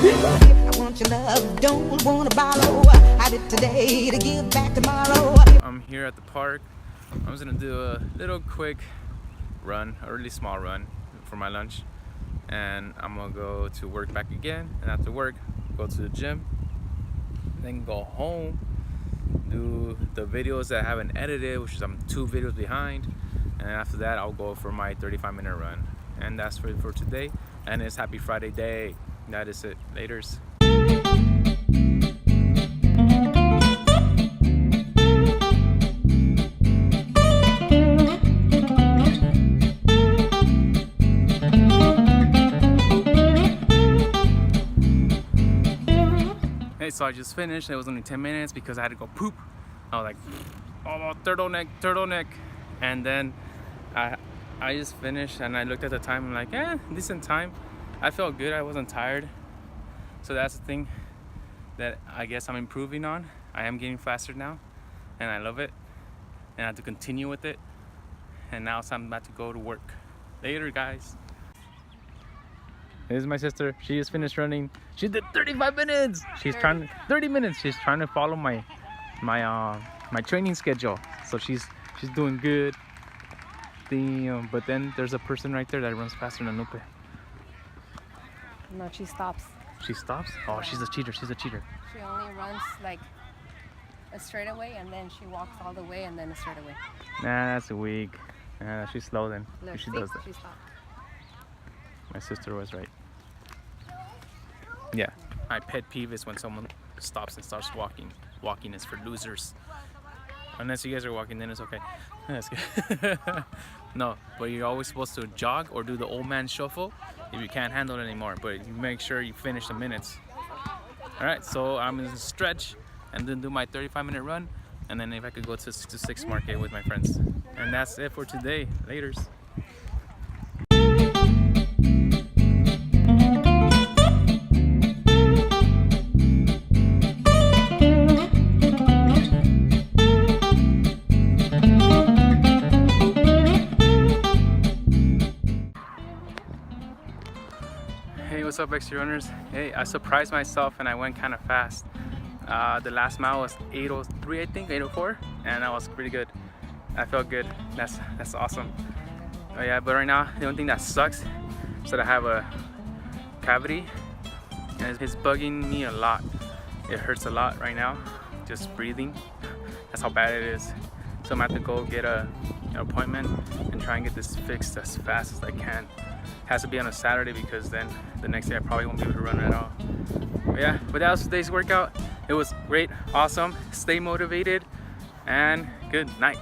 I want your love, don't wanna borrow. I did today to give back tomorrow. I'm here at the park. I'm just gonna do a little quick run, a really small run for my lunch, and I'm gonna go to work back again, and after work go to the gym, then go home, do the videos that I haven't edited, which is I'm 2 videos behind, and after that I'll go for my 35-minute run. And that's for today, and it's happy Friday day. That is it. Laters. Hey, so I just finished. It was only 10 minutes because I had to go poop. I was like, oh, turtleneck. And then I just finished and I looked at the time. I'm like, decent time. I felt good. I wasn't tired. So that's the thing that I guess I'm improving on. I am getting faster now, and I love it. And I have to continue with it. And now I'm about to go to work. Later, guys. This is my sister. She just finished running. She did 35 minutes. She's 30 minutes. She's trying to follow my training schedule. So she's doing good. But then there's a person right there that runs faster than Lupe. No, she stops. She stops? Oh, she's a cheater. She's a cheater. She only runs like a straightaway, and then she walks all the way, and then a straightaway. Nah, that's weak. She's slow then. Look, She does that. She stopped. My sister was right. Yeah, my pet peeve is when someone stops and starts walking. Walking is for losers. Unless you guys are walking, then it's okay. That's good. No, but you're always supposed to jog or do the old man shuffle if you can't handle it anymore. But you make sure you finish the minutes. All right, so I'm gonna stretch and then do my 35-minute run, and then if I could go to 6 market with my friends. And that's it for today. Laters. Hey, what's up, XCrunners? Hey, I surprised myself and I went kind of fast. The last mile was 8:03, I think, 8:04, and that was pretty good. I felt good. That's awesome. Oh yeah, but right now the only thing that sucks is that I have a cavity, and it's bugging me a lot. It hurts a lot right now, just breathing. That's how bad it is. So I'm gonna have to go get an appointment and try and get this fixed as fast as I can. Has to be on a Saturday because then the next day I probably won't be able to run at all. But yeah, but that was today's workout. It was great, awesome. Stay motivated, and good night.